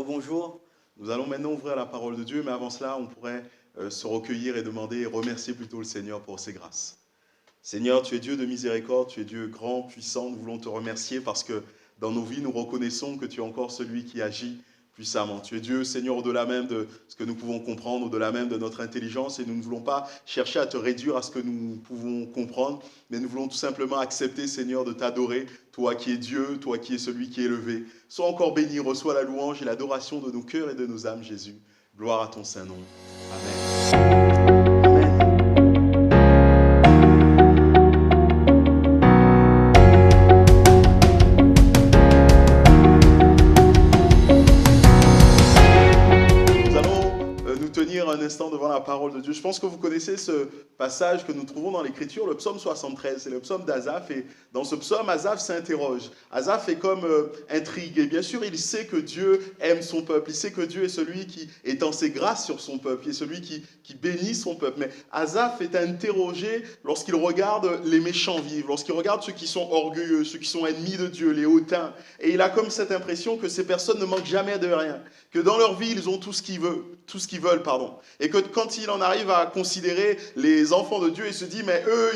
rebonjour. Nous allons maintenant ouvrir la parole de Dieu, mais avant cela, on pourrait se recueillir et demander et remercier plutôt le Seigneur pour ses grâces. Seigneur, tu es Dieu de miséricorde, tu es Dieu grand, puissant. Nous voulons te remercier parce que dans nos vies, nous reconnaissons que tu es encore celui qui agit puissamment. Tu es Dieu, Seigneur, au-delà même de ce que nous pouvons comprendre, au-delà même de notre intelligence, et nous ne voulons pas chercher à te réduire à ce que nous pouvons comprendre, mais nous voulons tout simplement accepter, Seigneur, de t'adorer, toi qui es Dieu, toi qui es celui qui est élevé. Sois encore béni, reçois la louange et l'adoration de nos cœurs et de nos âmes, Jésus. Gloire à ton saint nom. Amen. Un instant devant la parole de Dieu. Je pense que vous connaissez ce passage que nous trouvons dans l'Écriture, le psaume 73, c'est le psaume d'Asaph, et dans ce psaume, Asaph s'interroge. Asaph est comme intrigué. Bien sûr, il sait que Dieu aime son peuple, il sait que Dieu est celui qui étend ses grâces sur son peuple, il est celui qui bénit son peuple. Mais Asaph est interrogé lorsqu'il regarde les méchants vivre, lorsqu'il regarde ceux qui sont orgueilleux, ceux qui sont ennemis de Dieu, les hautains, et il a comme cette impression que ces personnes ne manquent jamais de rien, que dans leur vie, ils ont tout ce qu'ils veulent, et que quand il en arrive à considérer les enfants de Dieu, il se dit, mais eux,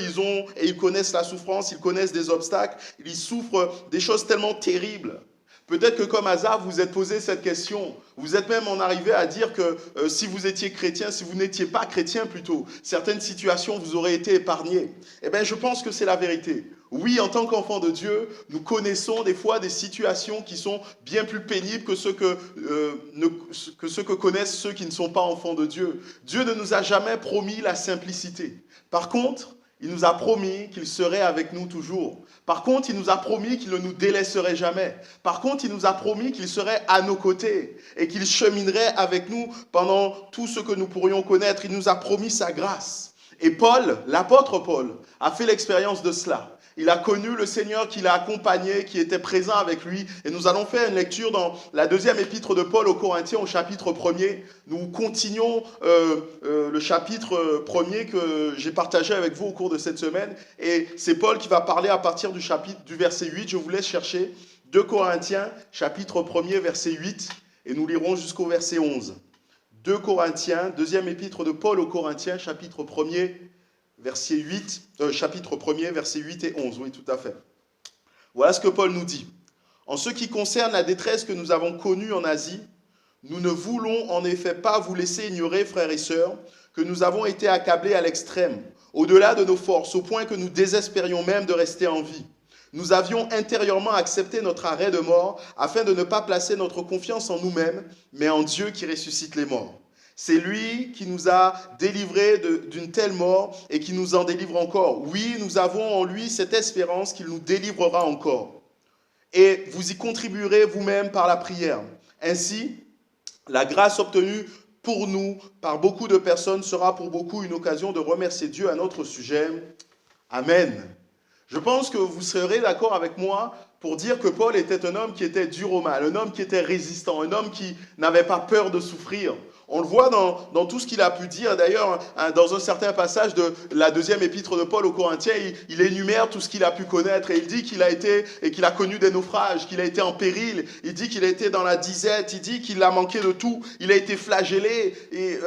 ils connaissent la souffrance, ils connaissent des obstacles, ils souffrent des choses tellement terribles. Peut-être que comme Asaph, vous êtes posé cette question, vous êtes même en arrivé à dire que si vous étiez chrétien, si vous n'étiez pas chrétien plutôt, certaines situations vous auraient été épargnées. Eh bien, je pense que c'est la vérité. Oui, en tant qu'enfants de Dieu, nous connaissons des fois des situations qui sont bien plus pénibles que ce que connaissent ceux qui ne sont pas enfants de Dieu. Dieu ne nous a jamais promis la simplicité. Par contre, il nous a promis qu'il serait avec nous toujours. Par contre, il nous a promis qu'il ne nous délaisserait jamais. Par contre, il nous a promis qu'il serait à nos côtés et qu'il cheminerait avec nous pendant tout ce que nous pourrions connaître. Il nous a promis sa grâce. Et Paul, l'apôtre Paul, a fait l'expérience de cela. Il a connu le Seigneur qui l'a accompagné, qui était présent avec lui. Et nous allons faire une lecture dans la deuxième épître de Paul aux Corinthiens, au chapitre 1er. Nous continuons le chapitre 1er que j'ai partagé avec vous au cours de cette semaine. Et c'est Paul qui va parler à partir du verset 8. Je vous laisse chercher 2 Corinthiens, chapitre 1er, verset 8. Et nous lirons jusqu'au verset 11. 2 Corinthiens, deuxième épître de Paul aux Corinthiens, chapitre 1er, chapitre 1er, versets 8 et 11, oui, tout à fait. Voilà ce que Paul nous dit. En ce qui concerne la détresse que nous avons connue en Asie, nous ne voulons en effet pas vous laisser ignorer, frères et sœurs, que nous avons été accablés à l'extrême, au-delà de nos forces, au point que nous désespérions même de rester en vie. Nous avions intérieurement accepté notre arrêt de mort afin de ne pas placer notre confiance en nous-mêmes, mais en Dieu qui ressuscite les morts. C'est lui qui nous a délivrés d'une telle mort et qui nous en délivre encore. Oui, nous avons en lui cette espérance qu'il nous délivrera encore. Et vous y contribuerez vous-même par la prière. Ainsi, la grâce obtenue pour nous par beaucoup de personnes sera pour beaucoup une occasion de remercier Dieu à notre sujet. Amen. Je pense que vous serez d'accord avec moi pour dire que Paul était un homme qui était dur au mal, un homme qui était résistant, un homme qui n'avait pas peur de souffrir. On le voit dans tout ce qu'il a pu dire. D'ailleurs, dans un certain passage de la deuxième épître de Paul aux Corinthiens, il énumère tout ce qu'il a pu connaître. Et il dit qu'il a connu des naufrages, qu'il a été en péril. Il dit qu'il a été dans la disette. Il dit qu'il a manqué de tout. Il a été flagellé. Et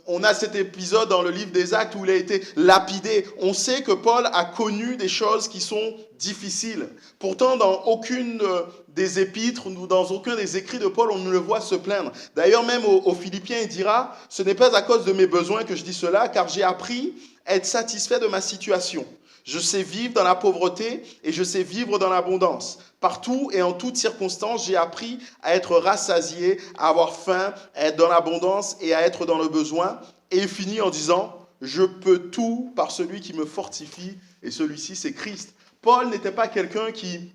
on a cet épisode dans le livre des Actes où il a été lapidé. On sait que Paul a connu des choses qui sont difficiles. Pourtant, dans aucune des épîtres ou dans aucun des écrits de Paul, on ne le voit se plaindre. D'ailleurs, même aux Philippiens, il dira « Ce n'est pas à cause de mes besoins que je dis cela, car j'ai appris à être satisfait de ma situation. Je sais vivre dans la pauvreté et je sais vivre dans l'abondance. Partout et en toutes circonstances, j'ai appris à être rassasié, à avoir faim, à être dans l'abondance et à être dans le besoin. » Et il finit en disant « Je peux tout par celui qui me fortifie. » Et celui-ci, c'est Christ. Paul n'était pas quelqu'un qui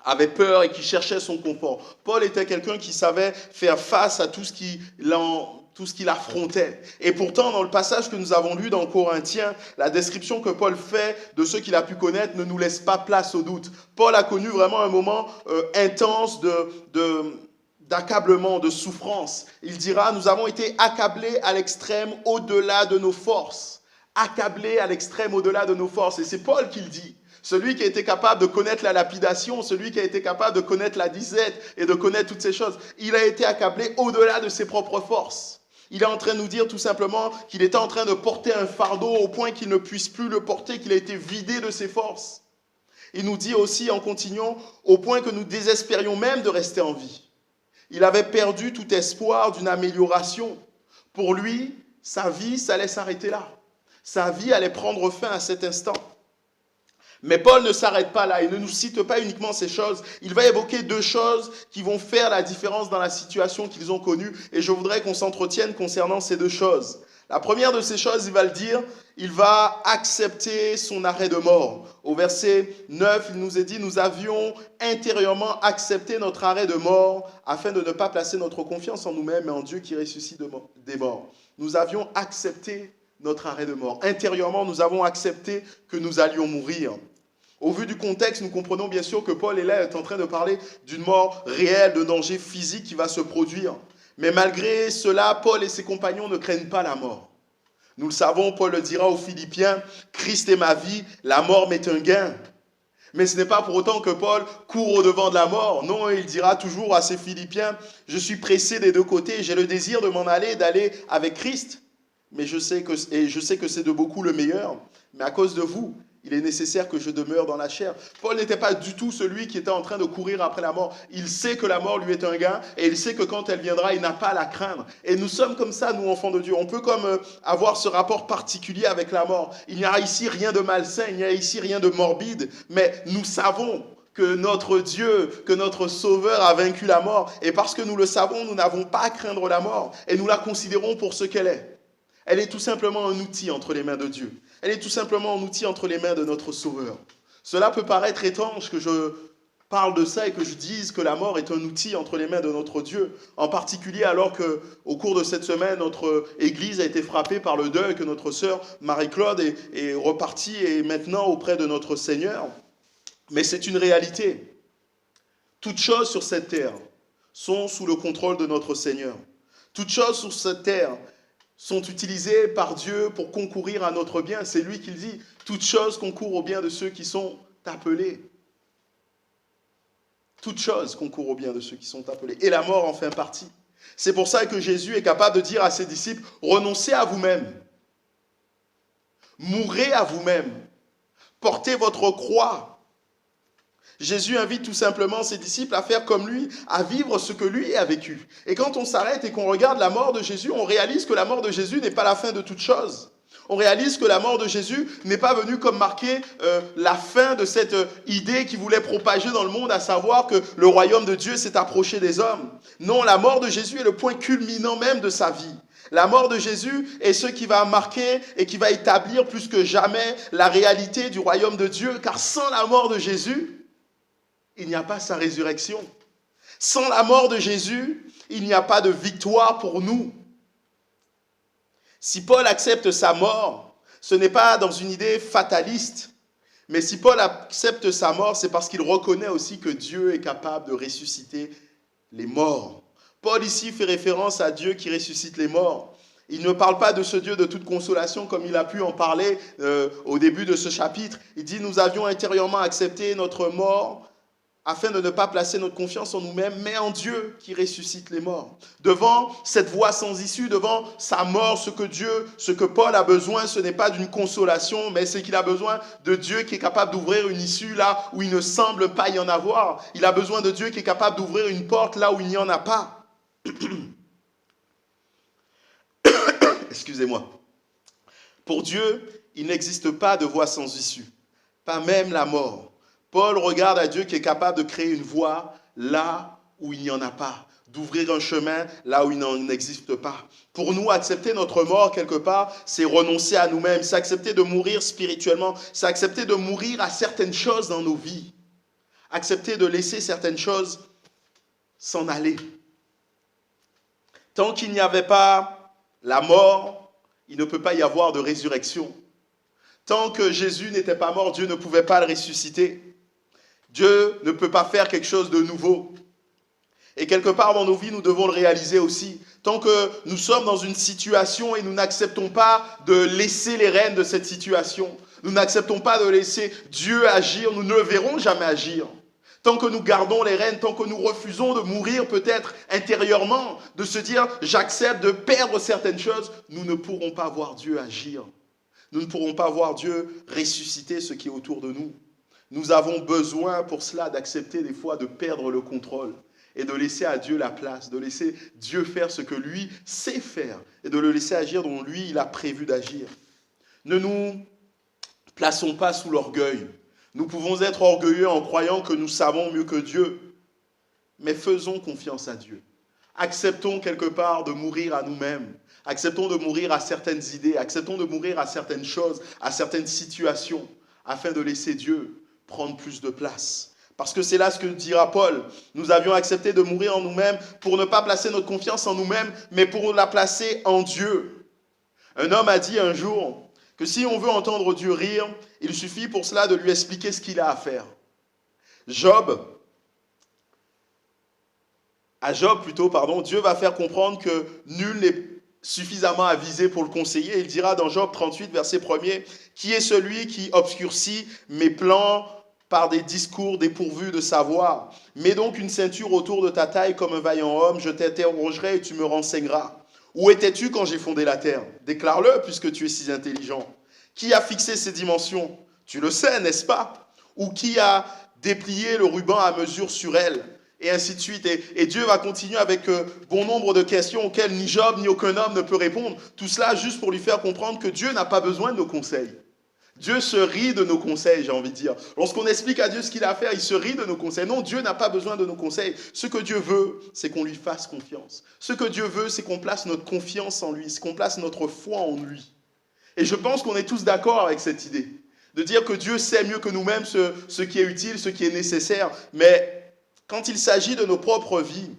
avait peur et qui cherchait son confort. Paul était quelqu'un qui savait faire face à tout ce qu'il affrontait. Et pourtant, dans le passage que nous avons lu dans Corinthiens, la description que Paul fait de ce qu'il a pu connaître ne nous laisse pas place au doute. Paul a connu vraiment un moment intense d'accablement, de souffrance. Il dira, nous avons été accablés à l'extrême au-delà de nos forces. Accablés à l'extrême au-delà de nos forces. Et c'est Paul qui le dit. celui qui a été capable de connaître la lapidation, celui qui a été capable de connaître la disette et de connaître toutes ces choses. Il a été accablé au-delà de ses propres forces. Il est en train de nous dire tout simplement qu'il était en train de porter un fardeau au point qu'il ne puisse plus le porter, qu'il a été vidé de ses forces. Il nous dit aussi en continuant, au point que nous désespérions même de rester en vie. Il avait perdu tout espoir d'une amélioration. Pour lui, sa vie, ça allait s'arrêter là. Sa vie allait prendre fin à cet instant. Mais Paul ne s'arrête pas là, il ne nous cite pas uniquement ces choses, il va évoquer deux choses qui vont faire la différence dans la situation qu'ils ont connue, et je voudrais qu'on s'entretienne concernant ces deux choses. La première de ces choses, il va le dire, il va accepter son arrêt de mort. Au verset 9, il nous est dit, nous avions intérieurement accepté notre arrêt de mort afin de ne pas placer notre confiance en nous-mêmes, mais en Dieu qui ressuscite des morts. Nous avions accepté notre arrêt de mort. Intérieurement, nous avons accepté que nous allions mourir. Au vu du contexte, nous comprenons bien sûr que Paul est là, est en train de parler d'une mort réelle, de danger physique qui va se produire. Mais malgré cela, Paul et ses compagnons ne craignent pas la mort. Nous le savons, Paul le dira aux Philippiens, « Christ est ma vie, la mort m'est un gain ». Mais ce n'est pas pour autant que Paul court au-devant de la mort. Non, il dira toujours à ses Philippiens, « Je suis pressé des deux côtés, j'ai le désir de m'en aller, d'aller avec Christ. Mais je sais que c'est de beaucoup le meilleur. Mais à cause de vous, il est nécessaire que je demeure dans la chair. » Paul n'était pas du tout celui qui était en train de courir après la mort. Il sait que la mort lui est un gain et il sait que quand elle viendra, il n'a pas à la craindre. Et nous sommes comme ça, nous, enfants de Dieu. On peut comme avoir ce rapport particulier avec la mort. Il n'y a ici rien de malsain, il n'y a ici rien de morbide, mais nous savons que notre Dieu, que notre Sauveur a vaincu la mort. Et parce que nous le savons, nous n'avons pas à craindre la mort et nous la considérons pour ce qu'elle est. Elle est tout simplement un outil entre les mains de Dieu. Elle est tout simplement un outil entre les mains de notre Sauveur. Cela peut paraître étrange que je parle de ça et que je dise que la mort est un outil entre les mains de notre Dieu. En particulier alors qu'au cours de cette semaine, notre Église a été frappée par le deuil, que notre sœur Marie-Claude est repartie et est maintenant auprès de notre Seigneur. Mais c'est une réalité. Toutes choses sur cette terre sont sous le contrôle de notre Seigneur. Toutes choses sur cette terre sont utilisés par Dieu pour concourir à notre bien. C'est lui qui le dit. Toutes choses concourent au bien de ceux qui sont appelés. Toutes choses concourent au bien de ceux qui sont appelés. Et la mort en fait partie. C'est pour ça que Jésus est capable de dire à ses disciples, renoncez à vous-même. Mourrez à vous-même. Portez votre croix. Jésus invite tout simplement ses disciples à faire comme lui, à vivre ce que lui a vécu. Et quand on s'arrête et qu'on regarde la mort de Jésus, on réalise que la mort de Jésus n'est pas la fin de toute chose. On réalise que la mort de Jésus n'est pas venue comme marquer la fin de cette idée qu'il voulait propager dans le monde, à savoir que le royaume de Dieu s'est approché des hommes. Non, la mort de Jésus est le point culminant même de sa vie. La mort de Jésus est ce qui va marquer et qui va établir plus que jamais la réalité du royaume de Dieu, car sans la mort de Jésus, il n'y a pas sa résurrection. Sans la mort de Jésus, il n'y a pas de victoire pour nous. Si Paul accepte sa mort, ce n'est pas dans une idée fataliste, mais si Paul accepte sa mort, c'est parce qu'il reconnaît aussi que Dieu est capable de ressusciter les morts. Paul ici fait référence à Dieu qui ressuscite les morts. Il ne parle pas de ce Dieu de toute consolation comme il a pu en parler au début de ce chapitre. Il dit « Nous avions intérieurement accepté notre mort afin de ne pas placer notre confiance en nous-mêmes, mais en Dieu qui ressuscite les morts. » Devant cette voie sans issue, devant sa mort, ce que Paul a besoin, ce n'est pas d'une consolation, mais c'est qu'il a besoin de Dieu qui est capable d'ouvrir une issue là où il ne semble pas y en avoir. Il a besoin de Dieu qui est capable d'ouvrir une porte là où il n'y en a pas. Excusez-moi. Pour Dieu, il n'existe pas de voie sans issue, pas même la mort. Paul regarde à Dieu qui est capable de créer une voie là où il n'y en a pas, d'ouvrir un chemin là où il n'en existe pas. Pour nous, accepter notre mort quelque part, c'est renoncer à nous-mêmes, c'est accepter de mourir spirituellement, c'est accepter de mourir à certaines choses dans nos vies, accepter de laisser certaines choses s'en aller. Tant qu'il n'y avait pas la mort, il ne peut pas y avoir de résurrection. Tant que Jésus n'était pas mort, Dieu ne pouvait pas le ressusciter. Dieu ne peut pas faire quelque chose de nouveau. Et quelque part dans nos vies, nous devons le réaliser aussi. Tant que nous sommes dans une situation et nous n'acceptons pas de laisser les rênes de cette situation, nous n'acceptons pas de laisser Dieu agir, nous ne le verrons jamais agir. Tant que nous gardons les rênes, tant que nous refusons de mourir peut-être intérieurement, de se dire j'accepte de perdre certaines choses, nous ne pourrons pas voir Dieu agir. Nous ne pourrons pas voir Dieu ressusciter ce qui est autour de nous. Nous avons besoin pour cela d'accepter des fois de perdre le contrôle et de laisser à Dieu la place, de laisser Dieu faire ce que lui sait faire et de le laisser agir dont lui il a prévu d'agir. Ne nous plaçons pas sous l'orgueil. Nous pouvons être orgueilleux en croyant que nous savons mieux que Dieu, mais faisons confiance à Dieu. Acceptons quelque part de mourir à nous-mêmes. Acceptons de mourir à certaines idées. Acceptons de mourir à certaines choses, à certaines situations, afin de laisser Dieu prendre plus de place. Parce que c'est là ce que dira Paul. Nous avions accepté de mourir en nous-mêmes pour ne pas placer notre confiance en nous-mêmes, mais pour la placer en Dieu. Un homme a dit un jour que si on veut entendre Dieu rire, il suffit pour cela de lui expliquer ce qu'il a à faire. À Job, Dieu va faire comprendre que nul n'est suffisamment avisé pour le conseiller. Il dira dans Job 38, verset 1er, « Qui est celui qui obscurcit mes plans par des discours dépourvus de savoir? Mets donc une ceinture autour de ta taille comme un vaillant homme, je t'interrogerai et tu me renseigneras. Où étais-tu quand j'ai fondé la terre? Déclare-le puisque tu es si intelligent. Qui a fixé ses dimensions? Tu le sais, n'est-ce pas? Ou qui a déplié le ruban à mesure sur elle? » Et ainsi de suite. Et Dieu va continuer avec bon nombre de questions auxquelles ni Job ni aucun homme ne peut répondre. Tout cela juste pour lui faire comprendre que Dieu n'a pas besoin de nos conseils. Dieu se rit de nos conseils, j'ai envie de dire. Lorsqu'on explique à Dieu ce qu'il a à faire, il se rit de nos conseils. Non, Dieu n'a pas besoin de nos conseils. Ce que Dieu veut, c'est qu'on lui fasse confiance. Ce que Dieu veut, c'est qu'on place notre confiance en lui, c'est qu'on place notre foi en lui. Et je pense qu'on est tous d'accord avec cette idée. De dire que Dieu sait mieux que nous-mêmes ce qui est utile, ce qui est nécessaire. Mais quand il s'agit de nos propres vies,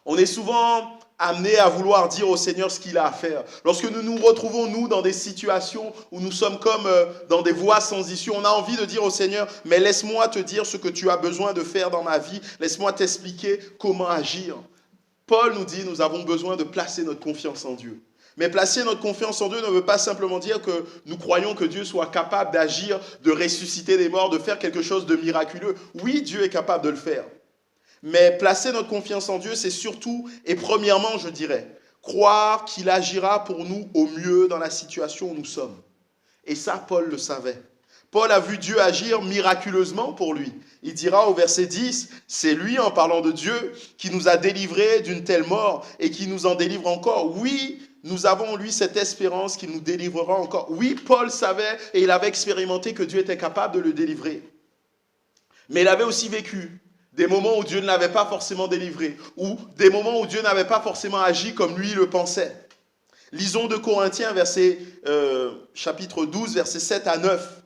on est souvent amené à vouloir dire au Seigneur ce qu'il a à faire. Lorsque nous nous retrouvons, nous, dans des situations où nous sommes comme dans des voies sans issue, on a envie de dire au Seigneur, mais laisse-moi te dire ce que tu as besoin de faire dans ma vie, laisse-moi t'expliquer comment agir. Paul nous dit, nous avons besoin de placer notre confiance en Dieu. Mais placer notre confiance en Dieu ne veut pas simplement dire que nous croyons que Dieu soit capable d'agir, de ressusciter des morts, de faire quelque chose de miraculeux. Oui, Dieu est capable de le faire. Mais placer notre confiance en Dieu, c'est surtout, et premièrement, je dirais, croire qu'il agira pour nous au mieux dans la situation où nous sommes. Et ça, Paul le savait. Paul a vu Dieu agir miraculeusement pour lui. Il dira au verset 10, c'est lui, en parlant de Dieu, qui nous a délivrés d'une telle mort et qui nous en délivre encore. Oui, nous avons en lui cette espérance qu'il nous délivrera encore. Oui, Paul savait et il avait expérimenté que Dieu était capable de le délivrer. Mais il avait aussi vécu des moments où Dieu ne l'avait pas forcément délivré, ou des moments où Dieu n'avait pas forcément agi comme lui le pensait. Lisons 2 Corinthiens, chapitre 12, versets 7 à 9.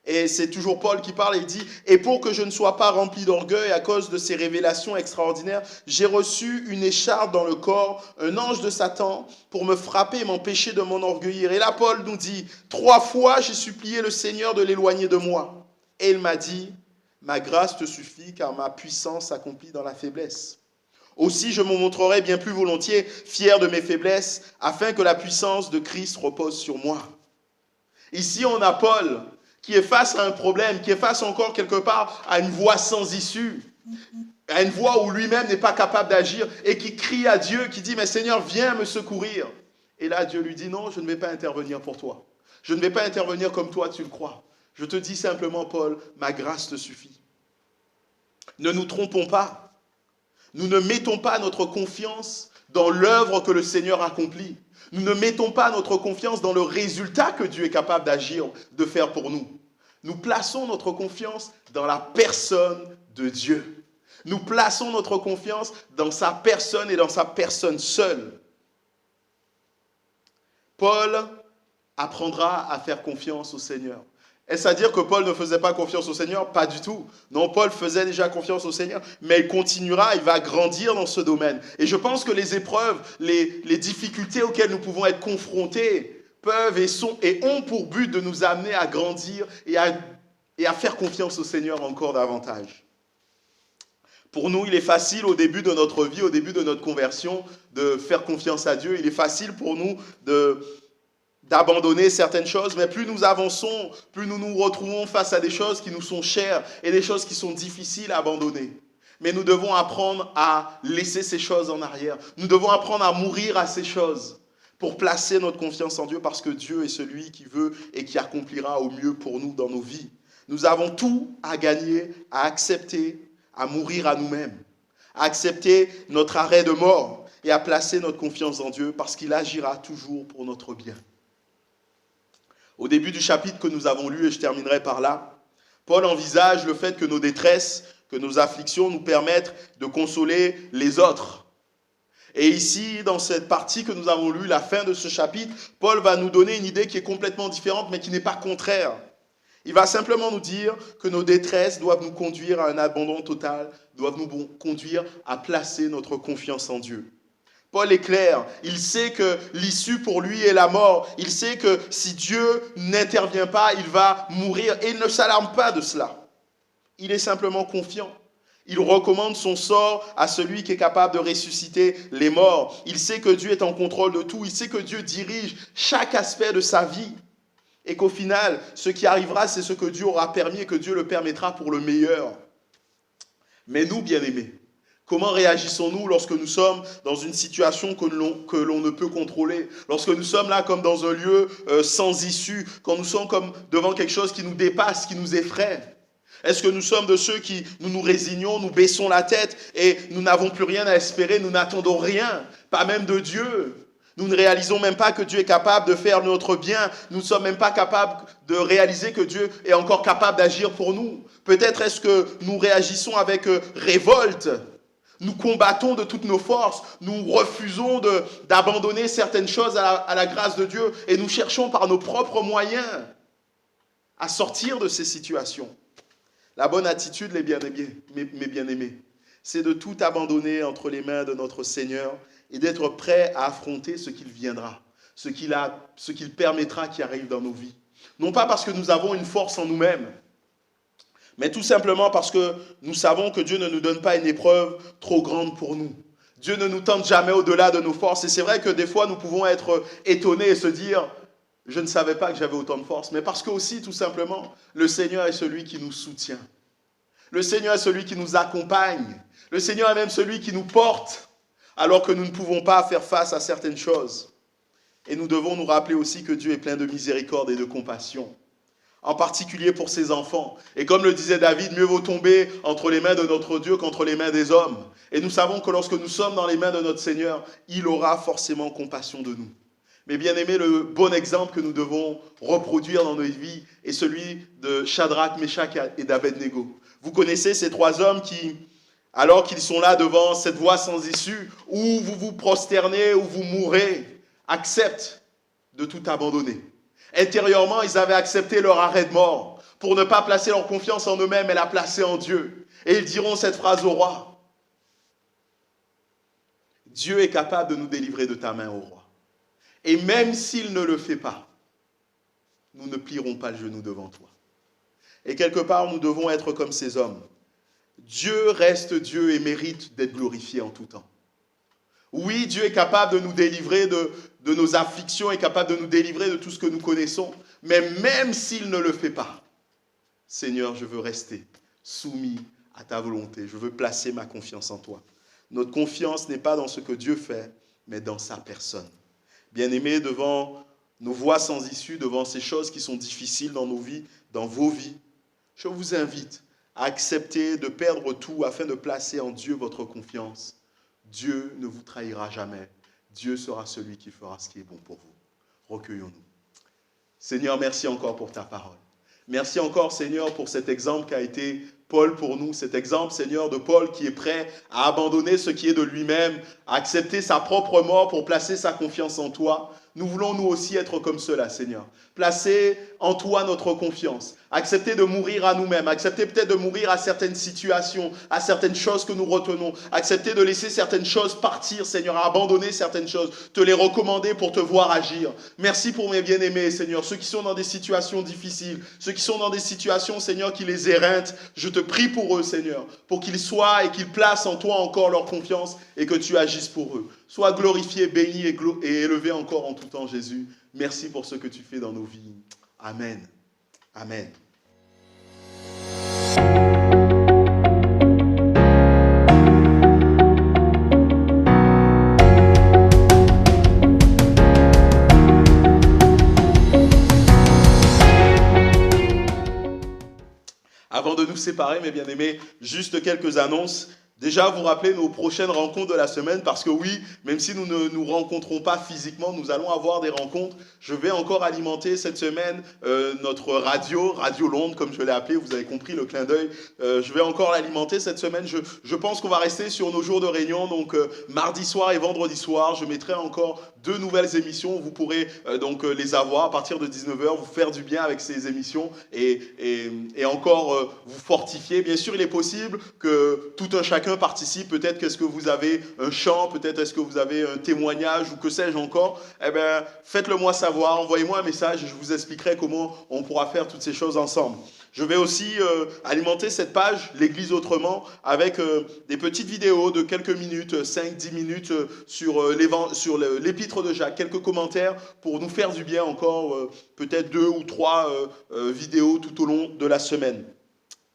Et c'est toujours Paul qui parle et il dit « Et pour que je ne sois pas rempli d'orgueil à cause de ces révélations extraordinaires, j'ai reçu une écharpe dans le corps, un ange de Satan, pour me frapper et m'empêcher de m'enorgueillir. » Et là, Paul nous dit « 3 fois, j'ai supplié le Seigneur de l'éloigner de moi. Et il m'a dit « Ma grâce te suffit, car ma puissance s'accomplit dans la faiblesse. » Aussi, je me montrerai bien plus volontiers fier de mes faiblesses, afin que la puissance de Christ repose sur moi. » Ici, on a Paul qui est face à un problème, qui est face encore quelque part à une voie sans issue, à une voie où lui-même n'est pas capable d'agir et qui crie à Dieu, qui dit « Mais Seigneur, viens me secourir. » Et là, Dieu lui dit « Non, je ne vais pas intervenir pour toi. Je ne vais pas intervenir comme toi, tu le crois. Je te dis simplement, Paul, ma grâce te suffit. » Ne nous trompons pas. Nous ne mettons pas notre confiance dans l'œuvre que le Seigneur accomplit. Nous ne mettons pas notre confiance dans le résultat que Dieu est capable d'agir, de faire pour nous. Nous plaçons notre confiance dans la personne de Dieu. Nous plaçons notre confiance dans sa personne et dans sa personne seule. Paul apprendra à faire confiance au Seigneur. Est-ce à dire que Paul ne faisait pas confiance au Seigneur? Pas du tout. Non, Paul faisait déjà confiance au Seigneur, mais il continuera, il va grandir dans ce domaine. Et je pense que les épreuves, les difficultés auxquelles nous pouvons être confrontés peuvent et ont pour but de nous amener à grandir et à faire confiance au Seigneur encore davantage. Pour nous, il est facile au début de notre vie, au début de notre conversion, de faire confiance à Dieu. Il est facile pour nous d'abandonner certaines choses, mais plus nous avançons, plus nous nous retrouvons face à des choses qui nous sont chères et des choses qui sont difficiles à abandonner. Mais nous devons apprendre à laisser ces choses en arrière. Nous devons apprendre à mourir à ces choses pour placer notre confiance en Dieu, parce que Dieu est celui qui veut et qui accomplira au mieux pour nous dans nos vies. Nous avons tout à gagner, à accepter, à mourir à nous-mêmes, à accepter notre arrêt de mort et à placer notre confiance en Dieu, parce qu'il agira toujours pour notre bien. Au début du chapitre que nous avons lu, et je terminerai par là, Paul envisage le fait que nos détresses, que nos afflictions nous permettent de consoler les autres. Et ici, dans cette partie que nous avons lue, la fin de ce chapitre, Paul va nous donner une idée qui est complètement différente, mais qui n'est pas contraire. Il va simplement nous dire que nos détresses doivent nous conduire à un abandon total, doivent nous conduire à placer notre confiance en Dieu. Paul est clair, il sait que l'issue pour lui est la mort. Il sait que si Dieu n'intervient pas, il va mourir, et il ne s'alarme pas de cela. Il est simplement confiant. Il recommande son sort à celui qui est capable de ressusciter les morts. Il sait que Dieu est en contrôle de tout. Il sait que Dieu dirige chaque aspect de sa vie. Et qu'au final, ce qui arrivera, c'est ce que Dieu aura permis et que Dieu le permettra pour le meilleur. Mais nous, bien-aimés, comment réagissons-nous lorsque nous sommes dans une situation que l'on ne peut contrôler? Lorsque nous sommes là comme dans un lieu sans issue, quand nous sommes comme devant quelque chose qui nous dépasse, qui nous effraie? Est-ce que nous sommes de ceux qui nous résignons, nous baissons la tête et nous n'avons plus rien à espérer, nous n'attendons rien, pas même de Dieu? Nous ne réalisons même pas que Dieu est capable de faire notre bien. Nous ne sommes même pas capables de réaliser que Dieu est encore capable d'agir pour nous. Peut-être est-ce que nous réagissons avec révolte. Nous combattons de toutes nos forces. Nous refusons d'abandonner certaines choses à la grâce de Dieu. Et nous cherchons par nos propres moyens à sortir de ces situations. La bonne attitude, mes bien-aimés, c'est de tout abandonner entre les mains de notre Seigneur et d'être prêt à affronter ce qu'il viendra, ce qu'il permettra qui arrive dans nos vies. Non pas parce que nous avons une force en nous-mêmes, mais tout simplement parce que nous savons que Dieu ne nous donne pas une épreuve trop grande pour nous. Dieu ne nous tente jamais au-delà de nos forces. Et c'est vrai que des fois, nous pouvons être étonnés et se dire « Je ne savais pas que j'avais autant de force ». Mais parce que aussi, tout simplement, le Seigneur est celui qui nous soutient. Le Seigneur est celui qui nous accompagne. Le Seigneur est même celui qui nous porte, alors que nous ne pouvons pas faire face à certaines choses. Et nous devons nous rappeler aussi que Dieu est plein de miséricorde et de compassion, en particulier pour ses enfants. Et comme le disait David, mieux vaut tomber entre les mains de notre Dieu qu'entre les mains des hommes. Et nous savons que lorsque nous sommes dans les mains de notre Seigneur, il aura forcément compassion de nous. Mais bien aimé, le bon exemple que nous devons reproduire dans nos vies est celui de Shadrach, Meshach et d'Abednego. Vous connaissez ces trois hommes qui, alors qu'ils sont là devant cette voie sans issue, où vous vous prosternez, où vous mourrez, acceptent de tout abandonner. Intérieurement, ils avaient accepté leur arrêt de mort pour ne pas placer leur confiance en eux-mêmes, mais la placer en Dieu. Et ils diront cette phrase au roi. Dieu est capable de nous délivrer de ta main, ô roi. Et même s'il ne le fait pas, nous ne plierons pas le genou devant toi. Et quelque part, nous devons être comme ces hommes. Dieu reste Dieu et mérite d'être glorifié en tout temps. Oui, Dieu est capable de nous délivrer de nos afflictions, est capable de nous délivrer de tout ce que nous connaissons, mais même s'il ne le fait pas, Seigneur, je veux rester soumis à ta volonté. Je veux placer ma confiance en toi. Notre confiance n'est pas dans ce que Dieu fait, mais dans sa personne. Bien-aimés, devant nos voies sans issue, devant ces choses qui sont difficiles dans nos vies, dans vos vies, je vous invite à accepter de perdre tout afin de placer en Dieu votre confiance. Dieu ne vous trahira jamais. Dieu sera celui qui fera ce qui est bon pour vous. Recueillons-nous. Seigneur, merci encore pour ta parole. Merci encore, Seigneur, pour cet exemple qu'a été Paul pour nous. Cet exemple, Seigneur, de Paul qui est prêt à abandonner ce qui est de lui-même, à accepter sa propre mort pour placer sa confiance en toi. Nous voulons nous aussi être comme cela, Seigneur. Placer en toi notre confiance. Accepter de mourir à nous-mêmes. Accepter peut-être de mourir à certaines situations, à certaines choses que nous retenons. Accepter de laisser certaines choses partir, Seigneur, à abandonner certaines choses. Te les recommander pour te voir agir. Merci pour mes bien-aimés, Seigneur. Ceux qui sont dans des situations difficiles, ceux qui sont dans des situations, Seigneur, qui les éreintent. Je te prie pour eux, Seigneur, pour qu'ils soient et qu'ils placent en toi encore leur confiance et que tu agisses pour eux. Sois glorifié, béni et élevé encore en tout temps, Jésus. Merci pour ce que tu fais dans nos vies. Amen. Amen. Avant de nous séparer, mes bien-aimés, juste quelques annonces. Déjà, vous rappelez nos prochaines rencontres de la semaine, parce que oui, même si nous ne nous rencontrons pas physiquement, nous allons avoir des rencontres. Je vais encore alimenter cette semaine notre Radio Londres, comme je l'ai appelé, vous avez compris le clin d'œil. Je vais encore l'alimenter cette semaine. Je pense qu'on va rester sur nos jours de réunion, donc mardi soir et vendredi soir. Je mettrai encore 2 nouvelles émissions. Vous pourrez donc les avoir à partir de 19h, vous faire du bien avec ces émissions et encore vous fortifier. Bien sûr, il est possible que tout un chacun participe. Peut-être qu'est-ce que vous avez un chant, peut-être est-ce que vous avez un témoignage ou que sais-je encore. Eh bien, faites-le moi savoir, envoyez-moi un message et je vous expliquerai comment on pourra faire toutes ces choses ensemble. Je vais aussi alimenter cette page, l'Église autrement, avec des petites vidéos de quelques minutes, 5-10 minutes sur l'épître de Jacques, quelques commentaires pour nous faire du bien encore, peut-être 2 ou 3 vidéos tout au long de la semaine.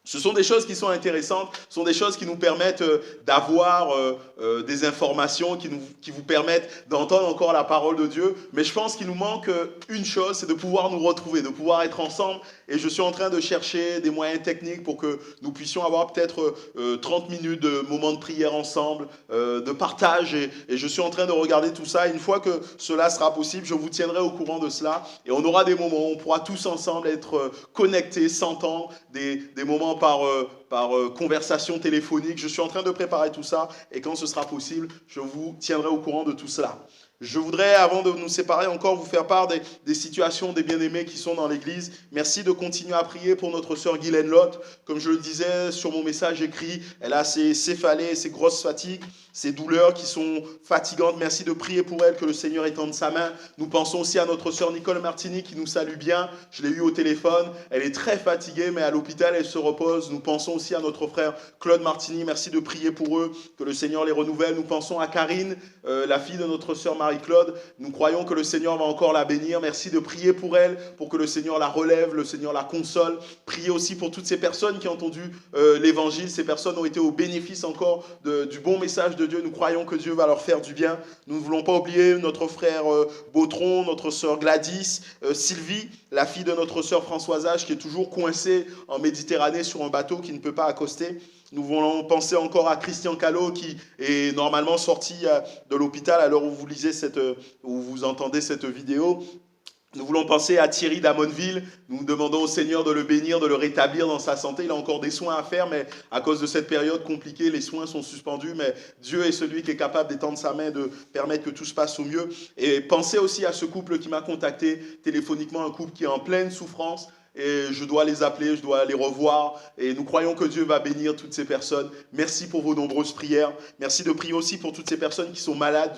Ce sont des choses qui sont intéressantes, ce sont des choses qui nous permettent d'avoir des informations, qui vous permettent d'entendre encore la parole de Dieu. Mais je pense qu'il nous manque une chose, c'est de pouvoir nous retrouver, de pouvoir être ensemble. Et je suis en train de chercher des moyens techniques pour que nous puissions avoir peut-être 30 minutes de moments de prière ensemble, de partage. Et je suis en train de regarder tout ça. Une fois que cela sera possible, je vous tiendrai au courant de cela. Et on aura des moments où on pourra tous ensemble être connectés, s'entendre, des moments par conversation téléphonique. Je suis en train de préparer tout ça et quand ce sera possible, je vous tiendrai au courant de tout cela. Je voudrais, avant de nous séparer, encore vous faire part des situations des bien-aimés qui sont dans l'église. Merci de continuer à prier pour notre sœur Guylaine Lotte. Comme je le disais sur mon message écrit, elle a ses céphalées, ses grosses fatigues, ces douleurs qui sont fatigantes. Merci de prier pour elle, que le Seigneur étende sa main. Nous pensons aussi à notre sœur Nicole Martini qui nous salue bien. Je l'ai eue au téléphone. Elle est très fatiguée, mais à l'hôpital, elle se repose. Nous pensons aussi à notre frère Claude Martini. Merci de prier pour eux, que le Seigneur les renouvelle. Nous pensons à Karine, la fille de notre sœur Marie-Claude. Nous croyons que le Seigneur va encore la bénir. Merci de prier pour elle, pour que le Seigneur la relève, le Seigneur la console. Priez aussi pour toutes ces personnes qui ont entendu l'évangile. Ces personnes ont été au bénéfice encore du bon message de Dieu. Nous croyons que Dieu va leur faire du bien. Nous ne voulons pas oublier notre frère Bautron, notre sœur Gladys, Sylvie, la fille de notre sœur Françoise H, qui est toujours coincée en Méditerranée sur un bateau qui ne peut pas accoster. Nous voulons penser encore à Christian Callot qui est normalement sorti de l'hôpital à l'heure où où vous entendez cette vidéo. Nous voulons penser à Thierry d'Amonville. Nous demandons au Seigneur de le bénir, de le rétablir dans sa santé. Il a encore des soins à faire, mais à cause de cette période compliquée, les soins sont suspendus. Mais Dieu est celui qui est capable d'étendre sa main, de permettre que tout se passe au mieux. Et pensez aussi à ce couple qui m'a contacté téléphoniquement, un couple qui est en pleine souffrance. Et je dois les appeler, je dois les revoir. Et nous croyons que Dieu va bénir toutes ces personnes. Merci pour vos nombreuses prières. Merci de prier aussi pour toutes ces personnes qui sont malades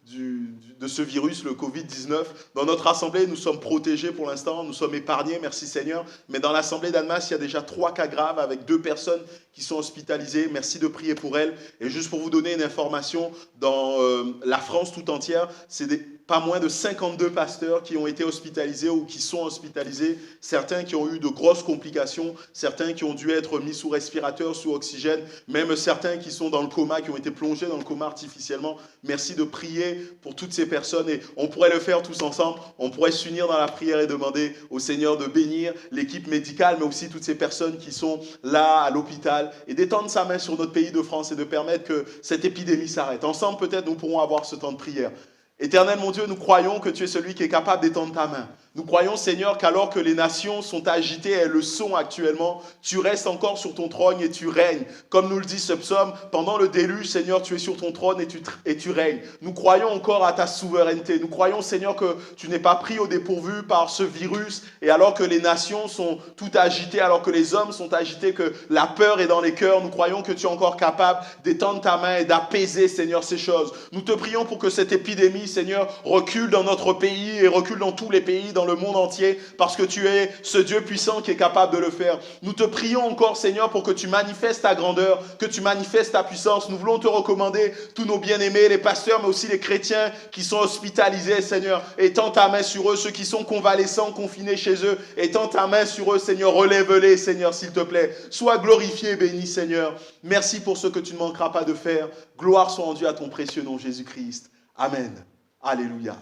de ce virus, le Covid-19. Dans notre assemblée, nous sommes protégés pour l'instant, nous sommes épargnés, merci Seigneur. Mais dans l'assemblée d'Annemasse, il y a déjà 3 cas graves avec 2 personnes qui sont hospitalisées. Merci de prier pour elles. Et juste pour vous donner une information, dans la France tout entière, c'est pas moins de 52 pasteurs qui ont été hospitalisés ou qui sont hospitalisés. Certains qui ont eu de grosses complications, certains qui ont dû être mis sous respirateur, sous oxygène, même certains qui sont dans le coma, qui ont été plongés dans le coma artificiellement. Merci de prier pour toutes ces personnes et on pourrait le faire tous ensemble. On pourrait s'unir dans la prière et demander au Seigneur de bénir l'équipe médicale, mais aussi toutes ces personnes qui sont là à l'hôpital et d'étendre sa main sur notre pays de France et de permettre que cette épidémie s'arrête. Ensemble, peut-être, nous pourrons avoir ce temps de prière. Éternel mon Dieu, nous croyons que tu es celui qui est capable d'étendre ta main. Nous croyons, Seigneur, qu'alors que les nations sont agitées et elles le sont actuellement, tu restes encore sur ton trône et tu règnes. Comme nous le dit ce psaume, pendant le déluge, Seigneur, tu es sur ton trône et tu règnes. Nous croyons encore à ta souveraineté. Nous croyons, Seigneur, que tu n'es pas pris au dépourvu par ce virus. Et alors que les nations sont toutes agitées, alors que les hommes sont agités, que la peur est dans les cœurs, nous croyons que tu es encore capable d'étendre ta main et d'apaiser, Seigneur, ces choses. Nous te prions pour que cette épidémie, Seigneur, recule dans notre pays et recule dans tous les pays, dans le monde entier, parce que tu es ce Dieu puissant qui est capable de le faire. Nous te prions encore, Seigneur, pour que tu manifestes ta grandeur, que tu manifestes ta puissance. Nous voulons te recommander tous nos bien-aimés, les pasteurs, mais aussi les chrétiens qui sont hospitalisés, Seigneur. Étends ta main sur eux, ceux qui sont convalescents, confinés chez eux. Étends ta main sur eux, Seigneur. Relève-les, Seigneur, s'il te plaît. Sois glorifié, béni, Seigneur. Merci pour ce que tu ne manqueras pas de faire. Gloire soit rendue à ton précieux nom, Jésus-Christ. Amen. Alléluia.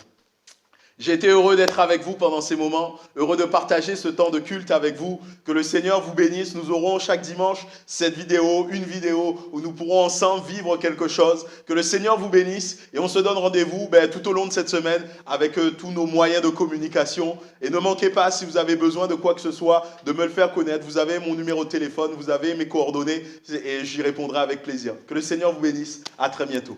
J'ai été heureux d'être avec vous pendant ces moments, heureux de partager ce temps de culte avec vous. Que le Seigneur vous bénisse. Nous aurons chaque dimanche une vidéo où nous pourrons ensemble vivre quelque chose. Que le Seigneur vous bénisse et on se donne rendez-vous tout au long de cette semaine avec tous nos moyens de communication. Et ne manquez pas, si vous avez besoin de quoi que ce soit, de me le faire connaître. Vous avez mon numéro de téléphone, vous avez mes coordonnées et j'y répondrai avec plaisir. Que le Seigneur vous bénisse. À très bientôt.